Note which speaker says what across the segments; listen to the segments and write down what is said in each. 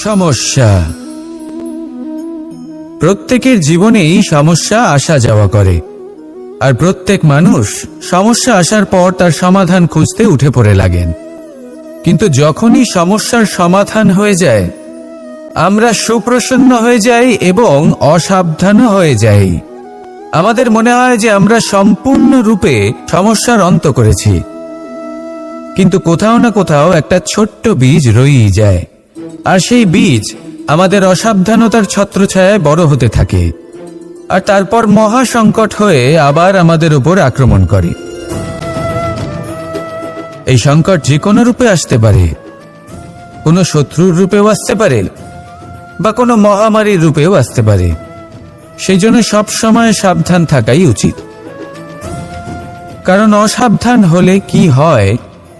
Speaker 1: সমস্যা। প্রত্যেকের জীবনেই সমস্যা আসা যাওয়া করে, আর প্রত্যেক মানুষ সমস্যা আসার পর তার সমাধান খুঁজতে উঠে পড়ে লাগেন। কিন্তু যখনই সমস্যার সমাধান হয়ে যায়, আমরা সুপ্রসন্ন হয়ে যাই এবং অসাবধানও হয়ে যাই। আমাদের মনে হয় যে আমরা সম্পূর্ণরূপে সমস্যার অন্ত করেছি, কিন্তু কোথাও না কোথাও একটা ছোট্ট বীজ রয়েই যায়, আর সেই বীজ আমাদের অসাবধানতার ছত্রছায়ায় বড় হতে থাকে, আর তারপর মহা সংকট হয়ে আবার আমাদের উপর আক্রমণ করে। এই সংকট যে কোনো রূপে আসতে পারে, কোনো শত্রুর রূপেও আসতে পারে, বা কোনো মহামারীর রূপেও আসতে পারে। সেই জন্য সবসময় সাবধান থাকাই উচিত, কারণ অসাবধান হলে কি হয়,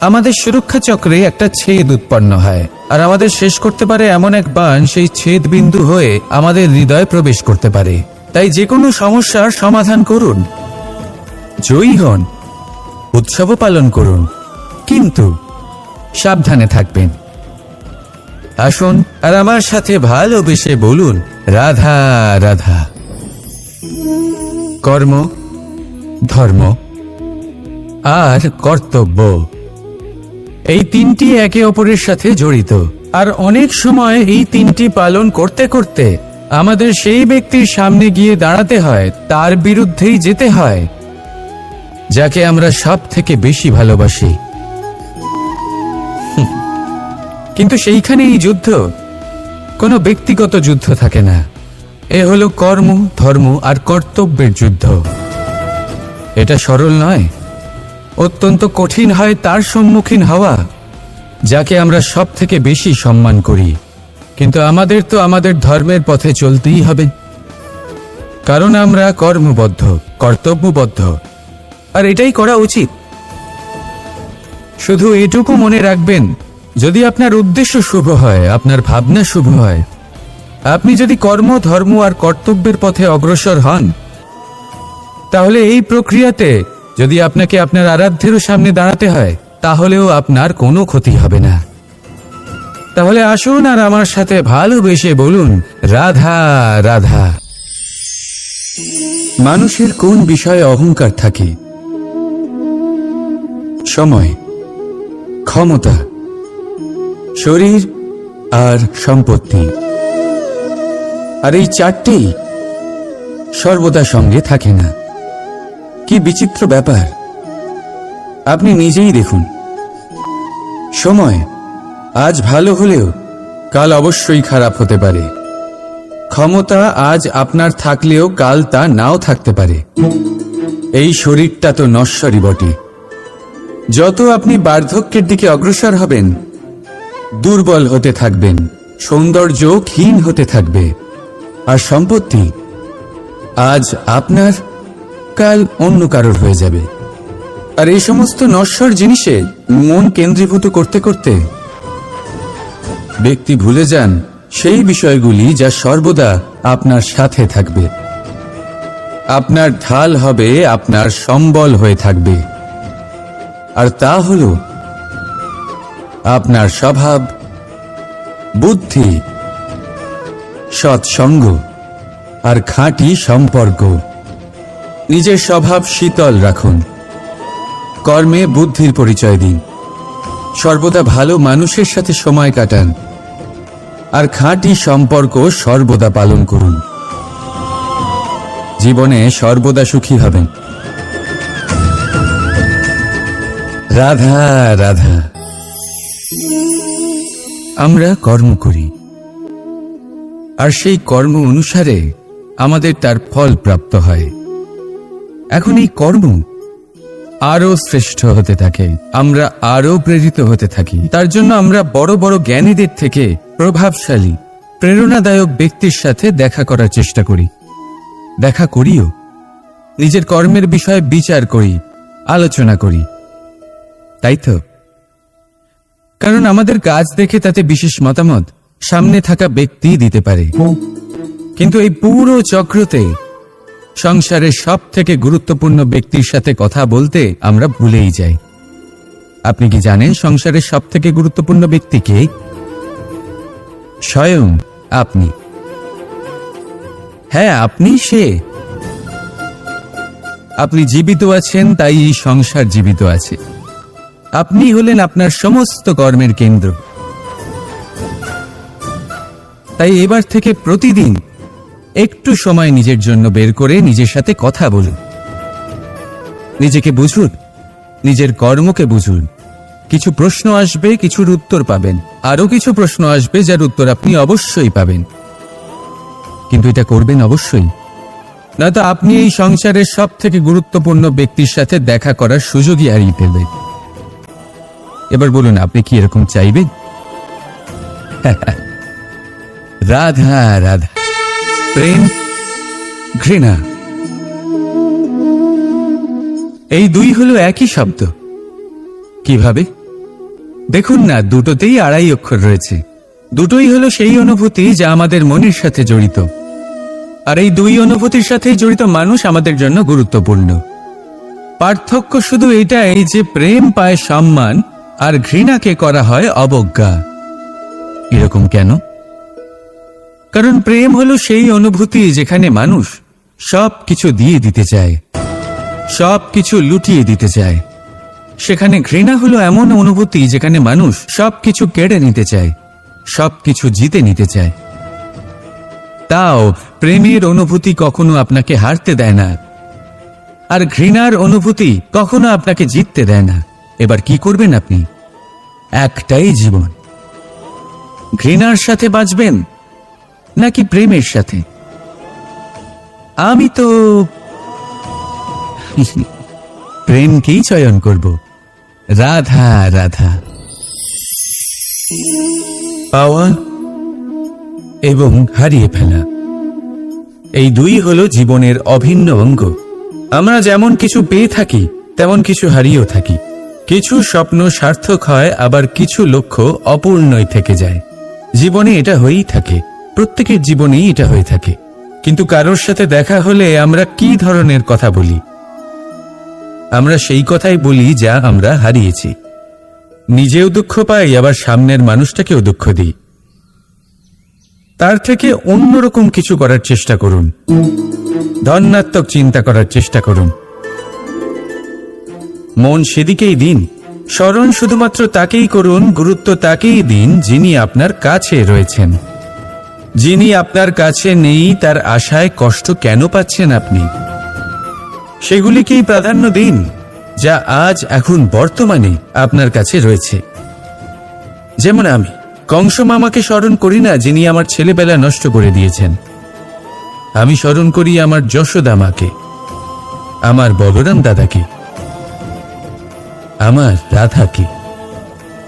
Speaker 1: আমাদের সুরক্ষা চক্রে একটা ছেদ উৎপন্ন হয়, আর আমাদের শেষ করতে পারে এমন এক বাণ সেই ছেদ বিন্দু হয়ে আমাদের হৃদয়ে প্রবেশ করতে পারে। তাই যে কোনো সমস্যার সমাধান করুন, জয়ী হন, উৎসব পালন করুন, কিন্তু সাবধানে থাকবেন। আসুন আর আমার সাথে ভালোবেসে বলুন, রাধা রাধা। কর্ম, ধর্ম আর কর্তব্য, এই তিনটি একে অপরের সাথে জড়িত, আর অনেক সময় এই তিনটি পালন করতে করতে আমাদের সেই ব্যক্তির সামনে গিয়ে দাঁড়াতে হয়, তার বিরুদ্ধেই যেতে হয়, যাকে আমরা সব থেকে বেশি ভালোবাসি। কিন্তু সেইখানে এই যুদ্ধ কোনো ব্যক্তিগত যুদ্ধ থাকে না, এ হলো কর্ম, ধর্ম আর কর্তব্যের যুদ্ধ। এটা সরল নয়, অত্যন্ত কঠিন হয় তার সম্মুখীন হওয়া যাকে আমরা সব থেকে বেশি সম্মান করি। কিন্তু আমাদের তো আমাদের ধর্মের পথে চলতেই হবে, কারণ আমরা কর্মবদ্ধ, কর্তব্যবদ্ধ, আর এটাই করা উচিত। শুধু এটুকু মনে রাখবেন, যদি আপনার উদ্দেশ্য শুভ হয়, আপনার ভাবনা শুভ হয়, আপনি যদি কর্ম, ধর্ম আর কর্তব্যের পথে অগ্রসর হন, তাহলে এই প্রক্রিয়াতে যদি আপনাকে আপনার আরাধ্যেরও সামনে দাঁড়াতে হয়, তাহলেও আপনার কোনো ক্ষতি হবে না। তাহলে আসুন আর আমার সাথে ভালোবেসে বলুন, রাধা রাধা। মানুষের কোন বিষয়ে অহংকার থাকে? সময়, ক্ষমতা, শরীর আর সম্পত্তি। আর এই চারটেই সর্বদা সঙ্গে থাকে না। কি বিচিত্র ব্যাপার! আপনি নিজেই দেখুন, সময় আজ ভালো হলেও কাল অবশ্যই খারাপ হতে পারে। ক্ষমতা আজ আপনার থাকলেও কাল তা নাও থাকতে পারে। এই শরীরটা তো নশ্বরই বটে। যত আপনি বার্ধক্যের দিকে অগ্রসর হবেন, দুর্বল হতে থাকবেন, সৌন্দর্য ক্ষীণ হতে থাকবে। আর সম্পত্তি আজ আপনার, কাল অন্য কারোর হয়ে যাবে। আর এই সমস্ত নশ্বর জিনিসে মন কেন্দ্রীভূত করতে করতে ব্যক্তি ভুলে যান সেই বিষয়গুলি যা সর্বদা আপনার সাথে থাকবে, আপনার ঢাল হবে, আপনার সম্বল হয়ে থাকবে। আর তা হল আপনার স্বভাব, বুদ্ধি, সৎসঙ্গ আর খাঁটি সম্পর্ক। নিজের স্বভাব শীতল রাখুন, কর্মে বুদ্ধির পরিচয় দিন, সর্বদা ভালো মানুষের সাথে সময় কাটান, আর খাঁটি সম্পর্ক সর্বদা পালন করুন। জীবনে সর্বদা সুখী হবেন। রাধা রাধা। আমরা কর্ম করি, আর সেই কর্ম অনুসারে আমাদের তার ফল প্রাপ্ত হয়। এখন এই কর্ম আরো শ্রেষ্ঠ হতে থাকে, আমরা আরো প্রেরিত হতে থাকি। তার জন্য আমরা বড় বড় জ্ঞানীদের থেকে প্রভাবশালী, প্রেরণাদায়ক ব্যক্তির সাথে দেখা করার চেষ্টা করি, দেখা করিও। নিজের কর্মের বিষয়ে বিচার করি, আলোচনা করি, তাই তো? কারণ আমাদের কাজ দেখে তাতে বিশেষ মতামত সামনে থাকা ব্যক্তি দিতে পারে, কিন্তু এই পুরো চক্রতে সংসারের সব থেকে গুরুত্বপূর্ণ ব্যক্তির সাথে কথা বলতে আমরা ভুলেই যাই। আপনি কি জানেন সংসারের সব থেকে গুরুত্বপূর্ণ ব্যক্তি কে? স্বয়ং আপনি। হ্যাঁ, আপনি সে। আপনি জীবিত আছেন, তাই এই সংসার জীবিত আছে। আপনি হলেন আপনার সমস্ত কর্মের কেন্দ্র। তাই এবার থেকে প্রতিদিন একটু সময় নিজের জন্য বের করে নিজের সাথে কথা বলুন। নিজেকে বুঝুন, নিজের কর্মকে বুঝুন। কিছু প্রশ্ন আসবে, কিছুর উত্তর পাবেন। আরো কিছু প্রশ্ন আসবে যার উত্তর আপনি অবশ্যই পাবেন, কিন্তু এটা করবেন অবশ্যই, নয়তো আপনি এই সংসারের সব থেকে গুরুত্বপূর্ণ ব্যক্তির সাথে দেখা করার সুযোগই হারিয়ে ফেলবেন। এবার বলুন, আপনি কি এরকম চাইবেন? রাধা রাধা, প্রেম, ঘৃণা, এই দুই হলো একই শব্দ। কিভাবে? দেখুন না, দুটোতেই 2.5 অক্ষর রয়েছে। দুটোই হলো সেই অনুভূতি যা আমাদের মনের সাথে জড়িত, আর এই দুই অনুভূতির সাথেই জড়িত মানুষ আমাদের জন্য গুরুত্বপূর্ণ। পার্থক্য শুধু এটাই যে প্রেম পায় সম্মান আর ঘৃণাকে করা হয় অবজ্ঞা। এরকম কেন? কারণ প্রেম হলো সেই অনুভূতি যেখানে মানুষ সব কিছু দিয়ে দিতে চায়, সব কিছু লুটিয়ে দিতে চায়। সেখানে ঘৃণা হলো এমন অনুভূতি যেখানে মানুষ সবকিছু কেড়ে নিতে চায়, সবকিছু জিতে নিতে চায়। তাও প্রেমের অনুভূতি কখনো আপনাকে হারতে দেয় না, আর ঘৃণার অনুভূতি কখনো আপনাকে জিততে দেয় না। এবার কি করবেন আপনি? একটাই জীবন। ঘৃণার সাথে বাঁচবেন নাকি প্রেমের সাথে? আমি তো প্রেমকেই চয়ন করব। রাধা রাধা। পাওয়া এবং হারিয়ে ফেলা, এই দুই হলো জীবনের অভিন্ন অঙ্গ। আমরা যেমন কিছু পেয়ে থাকি, তেমন কিছু হারিয়েও থাকি। কিছু স্বপ্ন সার্থক হয়, আবার কিছু লক্ষ্য অপূর্ণই থেকে যায়। জীবনে এটা হয়েই থাকে, প্রত্যেকের জীবনেই এটা হয়ে থাকে। কিন্তু কারোর সাথে দেখা হলে আমরা কি ধরনের কথা বলি? আমরা সেই কথাই বলি যা আমরা হারিয়েছি। নিজেও দুঃখ পাই, আবার সামনের মানুষটাকেও দুঃখ দিই। তার থেকে অন্যরকম কিছু করার চেষ্টা করুন, ধনাত্মক চিন্তা করার চেষ্টা করুন। মন সেদিকেই দিন। স্মরণ শুধুমাত্র তাকেই করুন, গুরুত্ব তাকেই দিন যিনি আপনার কাছে রয়েছেন। যিনি আপনার কাছে নেই তার আশায় কষ্ট কেন পাচ্ছেন আপনি? সেগুলিকেই প্রাধান্য দিন যা আজ এখন বর্তমানে আপনার কাছে রয়েছে। যেমন আমি কংস মামাকে স্মরণ করি না, যিনি আমার ছেলেবেলা নষ্ট করে দিয়েছেন। আমি স্মরণ করি আমার যশোদা মাকে, আমার বলরাম দাদাকে, আমার রাধাকে,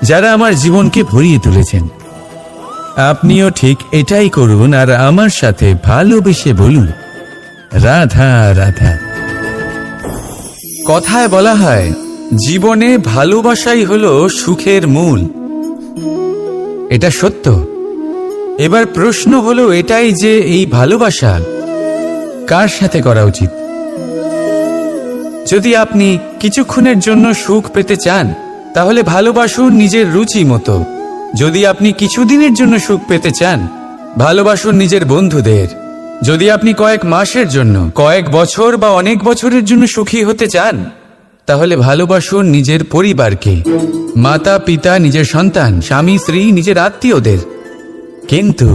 Speaker 1: যারা আমার জীবনকে ভরিয়ে তুলেছেন। আপনিও ঠিক এটাই করুন, আর আমার সাথে ভালোবেসে বলুন, রাধা রাধা। কথায় বলা হয়, জীবনে ভালোবাসাই হলো সুখের মূল। এটা সত্য। এবার প্রশ্ন হলো এটাই যে এই ভালোবাসা কার সাথে করা উচিত? যদি আপনি কিছুক্ষণের জন্য সুখ পেতে চান, তাহলে ভালোবাসুন নিজের রুচি মতো। যদি আপনি কিছুদিনের জন্য সুখ পেতে চান, ভালোবাসুন নিজের বন্ধুদের। যদি আপনি কয়েক মাসের জন্য, কয়েক বছর বা অনেক বছরের জন্য সুখী হতে চান, তাহলে ভালোবাসুন নিজের পরিবারকে, মাতা পিতা, নিজের সন্তান, স্বামী স্ত্রী, নিজের আত্মীয়দের। কিন্তু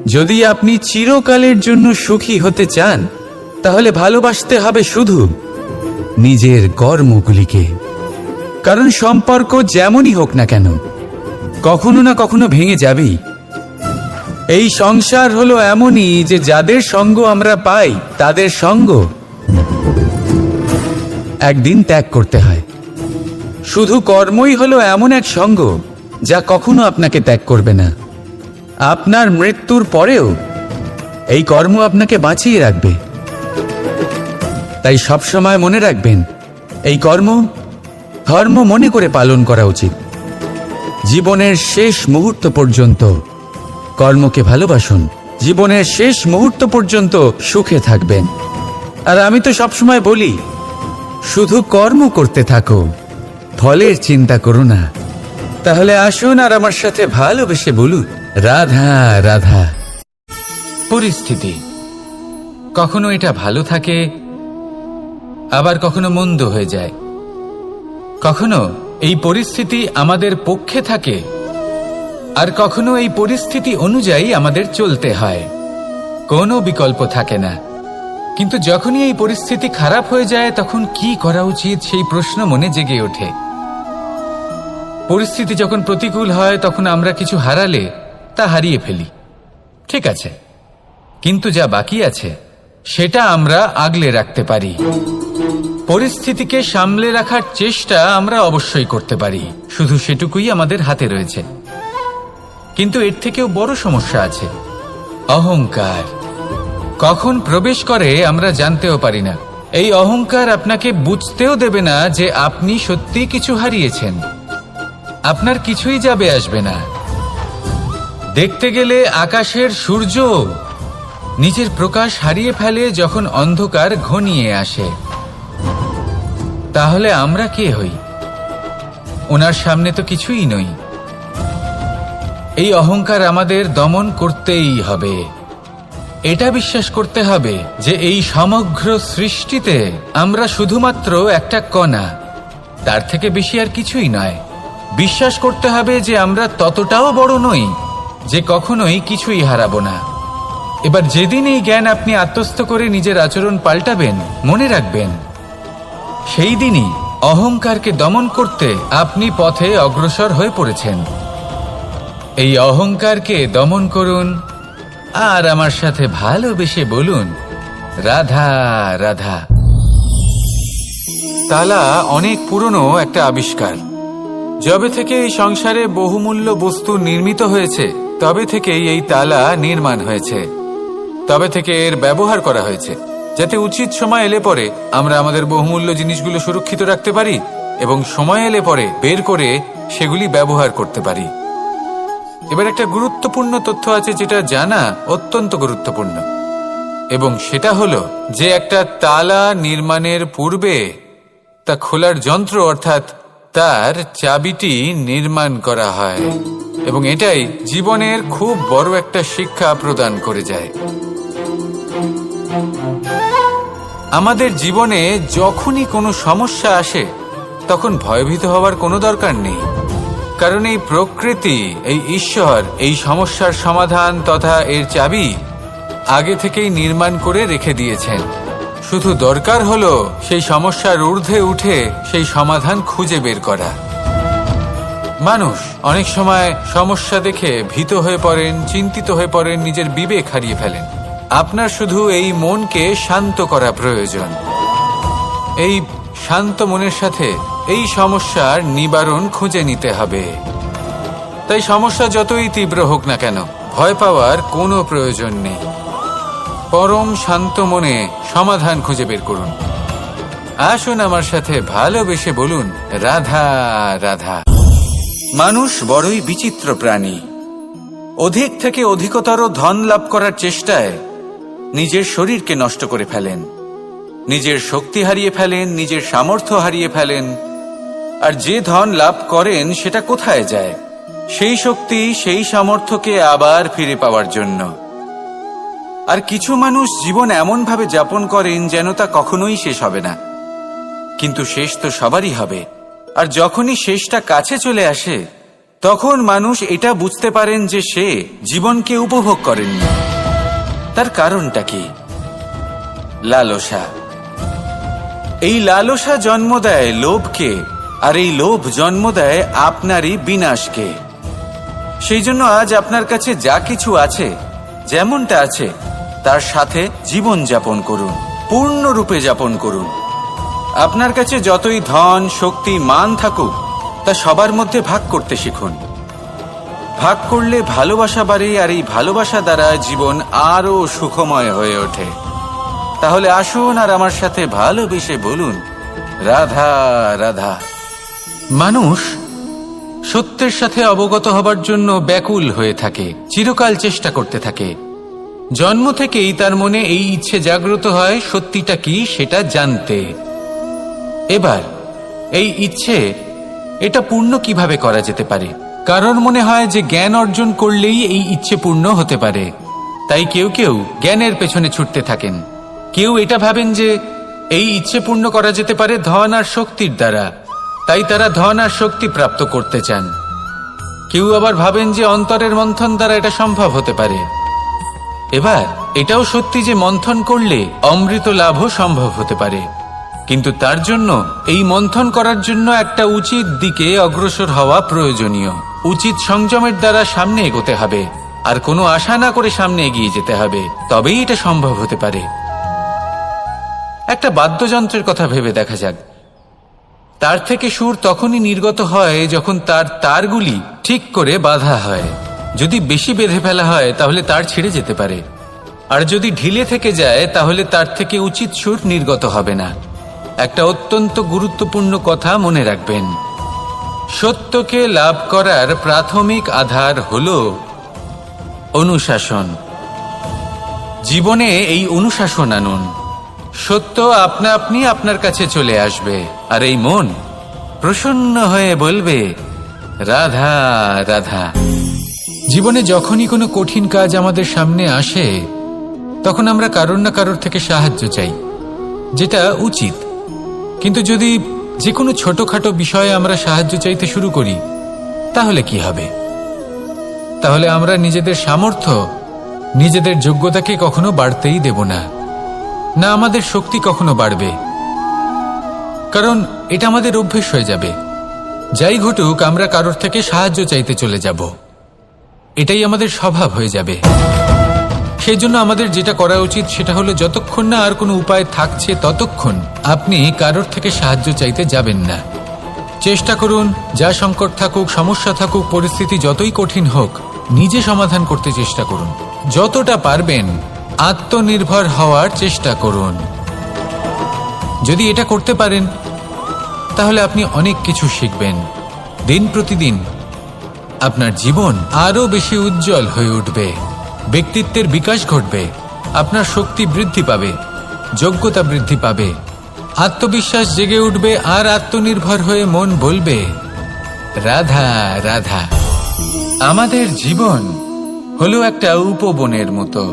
Speaker 1: যদি আপনি চিরকালের জন্য সুখী হতে চান, তাহলে ভালোবাসতে হবে শুধু নিজের কর্মগুলিকে। কারণ সম্পর্ক যেমনই হোক না কেন, কখনো না কখনো ভেঙে যাবেই। এই সংসার হলো এমনই যে যাদের সঙ্গ আমরা পাই, তাদের সঙ্গ একদিন ত্যাগ করতে হয়। শুধু কর্মই হলো এমন এক সঙ্গ যা কখনো আপনাকে ত্যাগ করবে না। আপনার মৃত্যুর পরেও এই কর্ম আপনাকে বাঁচিয়ে রাখবে। তাই সবসময় মনে রাখবেন, এই কর্ম ধর্ম মনে করে পালন করা উচিত। জীবনের শেষ মুহূর্ত পর্যন্ত কর্মকে ভালোবাসুন। জীবনের শেষ মুহূর্ত পর্যন্ত সুখে থাকবেন। আর আমি তো সবসময় বলি, শুধু কর্ম করতে থাকো, ফলের চিন্তা করো না। তাহলে আসুন আর আমার সাথে ভালোবেসে বলুন, রাধা রাধা। পরিস্থিতি কখনো এটা ভালো থাকে, আবার কখনো মন্দ হয়ে যায়। কখনো এই পরিস্থিতি আমাদের পক্ষে থাকে, আর কখনো এই পরিস্থিতি অনুযায়ী আমাদের চলতে হয়। কোনো বিকল্প থাকে না। কিন্তু যখনই এই পরিস্থিতি খারাপ হয়ে যায়, তখন কি করা উচিত সেই প্রশ্ন মনে জেগে ওঠে। পরিস্থিতি যখন প্রতিকূল হয়, তখন আমরা কিছু হারালে তা হারিয়ে ফেলি, ঠিক আছে, কিন্তু যা বাকি আছে সেটা আমরা আগলে রাখতে পারি। পরিস্থিতিকে সামলে রাখার চেষ্টা আমরা অবশ্যই করতে পারি, শুধু সেটুকুই আমাদের হাতে রয়েছে। কিন্তু এর থেকেও বড় সমস্যা আছে, অহংকার। কখন প্রবেশ করে আমরা জানতেও পারি না। এই অহংকার আপনাকে বুঝতেও দেবে না যে আপনি সত্যি কিছু হারিয়েছেন। আপনার কিছুই যাবে আসবে না। দেখতে গেলে আকাশের সূর্য নিজের প্রকাশ হারিয়ে ফেলে যখন অন্ধকার ঘনিয়ে আসে। তাহলে আমরা কে হই? ওনার সামনে তো কিছুই নই। এই অহংকার আমাদের দমন করতেই হবে। এটা বিশ্বাস করতে হবে যে এই সমগ্র সৃষ্টিতে আমরা শুধুমাত্র একটা কণা, তার থেকে বেশি আর কিছুই নয়। বিশ্বাস করতে হবে যে আমরা ততটাও বড় নই যে কখনোই কিছুই হারাবো না। এবার যেদিন এই জ্ঞান আপনি আত্মস্থ করে নিজের আচরণ পাল্টাবেন, মনে রাখবেন সেই দিনই অহংকারকে দমন করতে আপনি পথে অগ্রসর হয়ে পড়েছেন। এই অহংকারকে দমন করুন আর আমার সাথে ভালোবেসে বলুন, রাধা রাধা। তালা অনেক পুরনো একটা আবিষ্কার। যবে থেকে এই সংসারে বহুমূল্য বস্তু নির্মিত হয়েছে, তবে থেকেই এই তালা নির্মাণ হয়েছে। তবে থেকে এর ব্যবহার করা হয়েছে, যাতে উচিত সময় এলে পরে আমরা আমাদের বহুমূল্য জিনিসগুলো সুরক্ষিত রাখতে পারি এবং সময় এলে পরে বের করে সেগুলি ব্যবহার করতে পারি। এবার একটা গুরুত্বপূর্ণ তথ্য আছে যেটা জানা অত্যন্ত গুরুত্বপূর্ণ, এবং সেটা হলো যে একটা তালা নির্মাণের পূর্বে তা খোলার যন্ত্র অর্থাৎ তার চাবিটি নির্মাণ করা হয়, এবং এটাই জীবনের খুব বড় একটা শিক্ষা প্রদান করে যায়। আমাদের জীবনে যখনই কোনো সমস্যা আসে, তখন ভয়ভীত হওয়ার কোনো দরকার নেই, কারণ এই প্রকৃতি, এই ঈশ্বর এই সমস্যার সমাধান তথা এর চাবি আগে থেকেই নির্মাণ করে রেখে দিয়েছেন। শুধু দরকার হলো সেই সমস্যার ঊর্ধ্বে উঠে সেই সমাধান খুঁজে বের করা। মানুষ অনেক সময় সমস্যা দেখে ভীত হয়ে পড়েন, চিন্তিত হয়ে পড়েন, নিজের বিবেক হারিয়ে ফেলেন। আপনার শুধু এই মনকে শান্ত করা প্রয়োজন। এই শান্ত মনের সাথে এই সমস্যার নিবারণ খুঁজে নিতে হবে। তাই সমস্যা যতই তীব্র হোক না কেন, ভয় পাওয়ার কোনো প্রয়োজন নেই। পরম শান্ত মনে সমাধান খুঁজে বের করুন। আসুন আমার সাথে ভালোবেসে বলুন, রাধা রাধা। মানুষ বড়ই বিচিত্র প্রাণী। অধিক থেকে অধিকতর ধন লাভ করার চেষ্টায় নিজের শরীরকে নষ্ট করে ফেলেন, নিজের শক্তি হারিয়ে ফেলেন, নিজের সামর্থ্য হারিয়ে ফেলেন। আর যে ধন লাভ করেন সেটা কোথায় যায়? সেই শক্তি, সেই সামর্থ্যকে আবার ফিরে পাওয়ার জন্য। আর কিছু মানুষ জীবন এমনভাবে যাপন করেন যেন তা কখনোই শেষ হবে না, কিন্তু শেষ তো সবারই হবে। আর যখনই শেষটা কাছে চলে আসে, তখন মানুষ এটা বুঝতে পারেন যে সে জীবনকে উপভোগ করেননি। তার কারণটা কি? লালসা। এই লালসা জন্ম দেয় লোভকে, আর এই লোভ জন্ম দেয় আপনারই বিনাশকে। সেই জন্য আজ আপনার কাছে যা কিছু আছে, যেমনটা আছে তার সাথে জীবন যাপন করুন, পূর্ণরূপে যাপন করুন। আপনার কাছে যতই ধন, শক্তি, মান থাকুক, তা সবার মধ্যে ভাগ করতে শিখুন। ভাগ করলে ভালোবাসা বাড়ে, আর এই ভালোবাসা দ্বারা জীবন আরো সুখময় হয়ে ওঠে। তাহলে আসুন আর আমার সাথে ভালোবেসে বলুন, রাধা রাধা। মানুষ সত্যের সাথে অবগত হবার জন্য ব্যাকুল হয়ে থাকে, চিরকাল চেষ্টা করতে থাকে। জন্ম থেকেই তার মনে এই ইচ্ছে জাগ্রত হয় সত্যিটা কি সেটা জানতে। এবার এই ইচ্ছে
Speaker 2: এটা পূর্ণ কিভাবে করা যেতে পারে। কারণ মনে হয় যে জ্ঞান অর্জন করলেই এই ইচ্ছে পূর্ণ হতে পারে, তাই কেউ কেউ জ্ঞানের পেছনে ছুটতে থাকেন। কেউ এটা ভাবেন যে এই ইচ্ছে পূর্ণ করা যেতে পারে ধন আর শক্তির দ্বারা, তাই তারা ধন আর শক্তি প্রাপ্ত করতে চান। কেউ আবার ভাবেন যে অন্তরের মন্থন দ্বারা এটা সম্ভব হতে পারে। এবার এটাও সত্যি যে মন্থন করলে অমৃত লাভও সম্ভব হতে পারে, কিন্তু তার জন্য এই মন্থন করার জন্য একটা উচিত দিকে অগ্রসর হওয়া প্রয়োজনীয়। উচিত সংযমের দ্বারা সামনে এগোতে হবে, আর কোনো আশা না করে সামনে এগিয়ে যেতে হবে, তবেই এটা সম্ভব হতে পারে। একটা বাদ্যযন্ত্রের কথা ভেবে দেখা যাক। তার থেকে সুর তখনই নির্গত হয় যখন তার তারগুলি ঠিক করে বাঁধা হয়। যদি বেশি বেঁধে ফেলা হয় তাহলে তার ছিঁড়ে যেতে পারে, আর যদি ঢিলে থেকে যায় তাহলে তার থেকে উচিত সুর নির্গত হবে না। একটা অত্যন্ত গুরুত্বপূর্ণ কথা মনে রাখবেন, সত্যকে লাভ করার প্রাথমিক আধার হল অনুশাসন। জীবনে এই অনুশাসন আনুন, সত্য আপনা আপনি আপনার কাছে চলে আসবে, আর এই মন প্রসন্ন হয়ে বলবে রাধা রাধা। জীবনে যখনই কোনো কঠিন কাজ আমাদের সামনে আসে তখন আমরা কারোর না কারোর থেকে সাহায্য চাই, যেটা উচিত। কিন্তু যদি যে কোনো ছোটখাটো বিষয়ে আমরা সাহায্য চাইতে শুরু করি তাহলে কি হবে? তাহলে আমরা নিজেদের সামর্থ্য, নিজেদের যোগ্যতাকে কখনো বাড়তেই দেব না, না আমাদের শক্তি কখনো বাড়বে, কারণ এটা আমাদের অভ্যেস হয়ে যাবে। যাই ঘটুক আমরা কারোর থেকে সাহায্য চাইতে চলে যাব, এটাই আমাদের স্বভাব হয়ে যাবে। সেই জন্য আমাদের যেটা করা উচিত সেটা হলো যতক্ষণ না আর কোনো উপায় থাকছে ততক্ষণ আপনি কারোর থেকে সাহায্য চাইতে যাবেন না। চেষ্টা করুন, যা সংকট থাকুক, সমস্যা থাকুক, পরিস্থিতি যতই কঠিন হোক, নিজে সমাধান করতে চেষ্টা করুন। যতটা পারবেন আত্মনির্ভর হওয়ার চেষ্টা করুন। যদি এটা করতে পারেন তাহলে আপনি অনেক কিছু শিখবেন। দিন প্রতিদিন আপনার জীবন আরো বেশি উজ্জ্বল হয়ে উঠবে, ব্যক্তিত্বের বিকাশ ঘটবে, আপনার শক্তি বৃদ্ধি পাবে, যোগ্যতা বৃদ্ধি পাবে, আত্মবিশ্বাস জেগে উঠবে, আর আত্মনির্ভর হয়ে মন বলবে রাধা রাধা। আমাদের জীবন হলো একটা উপবনের মতো,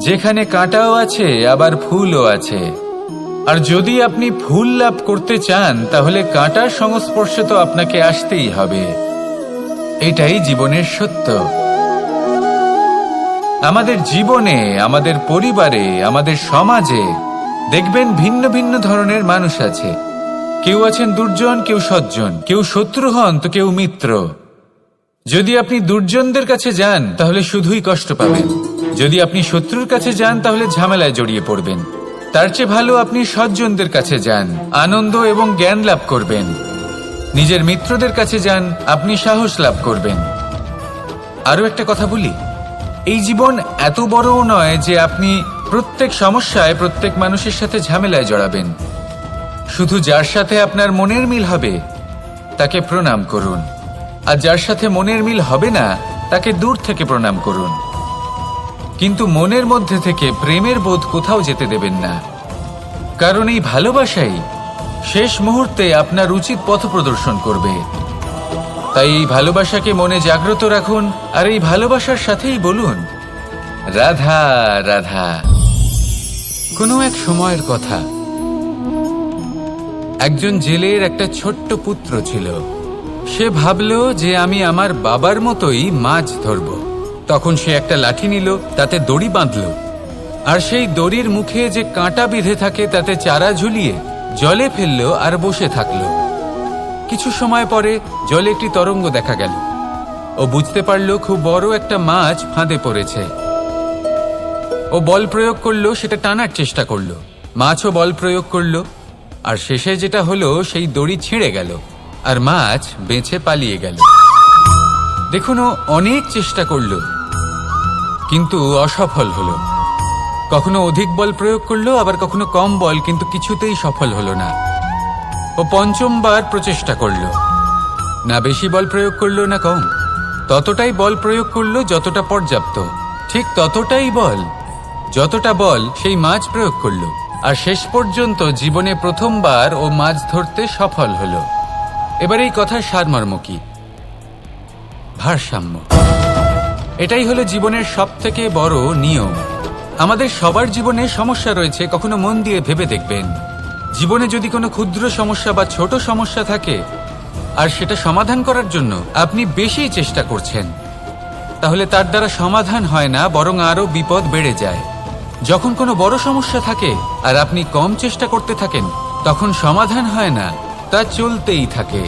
Speaker 2: যেখানে কাঁটাও আছে আবার ফুলও আছে। আর যদি আপনি ফুল লাভ করতে চান তাহলে কাঁটার সংস্পর্শে তো আপনাকে আসতেই হবে। এটাই জীবনের সত্য। আমাদের জীবনে, আমাদের পরিবারে, আমাদের সমাজে দেখবেন ভিন্ন ভিন্ন ধরনের মানুষ আছে। কেউ আছেন দুর্জন, কেউ সজ্জন, কেউ শত্রু হন তো কেউ মিত্র। যদি আপনি দুর্জনদের কাছে যান তাহলে শুধুই কষ্ট পাবেন, যদি আপনি শত্রুর কাছে যান তাহলে ঝামেলায় জড়িয়ে পড়বেন। তার চেয়ে ভালো আপনি সজ্জনদের কাছে যান, আনন্দ এবং জ্ঞান লাভ করবেন। নিজের মিত্রদের কাছে যান, আপনি সাহস লাভ করবেন। আরো একটা কথা বলি, এই জীবন এত বড়ও নয় যে আপনি প্রত্যেক সমস্যায় প্রত্যেক মানুষের সাথে ঝামেলায় জড়াবেন। শুধু যার সাথে আপনার মনের মিল হবে তাকে প্রণাম করুন, আর যার সাথে মনের মিল হবে না তাকে দূর থেকে প্রণাম করুন। কিন্তু মনের মধ্যে থেকে প্রেমের বোধ কোথাও যেতে দেবেন না, কারণ এই ভালোবাসাই শেষ মুহূর্তে আপনার উচিত পথ প্রদর্শন করবে। তাই এই ভালোবাসাকে মনে জাগ্রত রাখুন, আর এই ভালোবাসার সাথেই বলুন রাধা রাধা। কোনো এক সময়ের কথা, একজন জেলের একটা ছোট্ট পুত্র ছিল। সে ভাবল যে আমি আমার বাবার মতোই মাছ ধরব। তখন সে একটা লাঠি নিল, তাতে দড়ি বাঁধল, আর সেই দড়ির মুখে যে কাঁটা বিঁধে থাকে তাতে চারা ঝুলিয়ে জলে ফেলল আর বসে থাকল। কিছু সময় পরে জলে একটি তরঙ্গ দেখা গেল। ও বুঝতে পারল খুব বড় একটা মাছ ফাঁদে পড়েছে। ও বল প্রয়োগ করলো, সেটা টানার চেষ্টা করলো, মাছও বল প্রয়োগ করলো, আর শেষে যেটা হলো সেই দড়ি ছিঁড়ে গেল আর মাছ বেঁচে পালিয়ে গেল। দেখুন, ও অনেক চেষ্টা করলো কিন্তু অসফল হলো। কখনো অধিক বল প্রয়োগ করলো, আবার কখনো কম বল, কিন্তু কিছুতেই সফল হলো না। ও পঞ্চমবার প্রচেষ্টা করলো, না বেশি বল প্রয়োগ করলো না কম, ততটাই বল প্রয়োগ করলো যতটা পর্যাপ্ত, ঠিক ততটাই বল, যতটা বল সেই মাছ প্রয়োগ করলো। আর শেষ পর্যন্ত জীবনে প্রথমবার ও মাছ ধরতে সফল হলো। এবার এই কথার সারমর্ম কি? ভারসাম্য। এটাই হলো জীবনের সবথেকে বড় নিয়ম। আমাদের সবার জীবনে সমস্যা রয়েছে, কখনো মন দিয়ে ভেবে দেখবেন। জীবনে যদি কোনো ক্ষুদ্র সমস্যা বা ছোট সমস্যা থাকে আর সেটা সমাধান করার জন্য আপনি বেশি চেষ্টা করছেন, তাহলে তার দ্বারা সমাধান হয় না, বরং আরো বিপদ বেড়ে যায়। যখন কোনো বড় সমস্যা থাকে আর আপনি কম চেষ্টা করতে থাকেন, তখন সমাধান হয় না, তা চলতেই থাকে।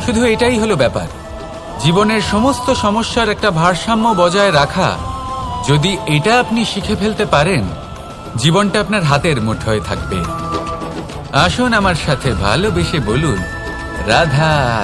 Speaker 2: শুধু এটাই হলো ব্যাপার। জীবনের সমস্ত সমস্যার একটা ভারসাম্য বজায় রাখা, যদি এটা আপনি শিখে ফেলতে পারেন, জীবনটা আপনার হাতের মুঠোয় থাকবে। আসুন আমার সাথে ভালোবেসে বলুন, রাধা।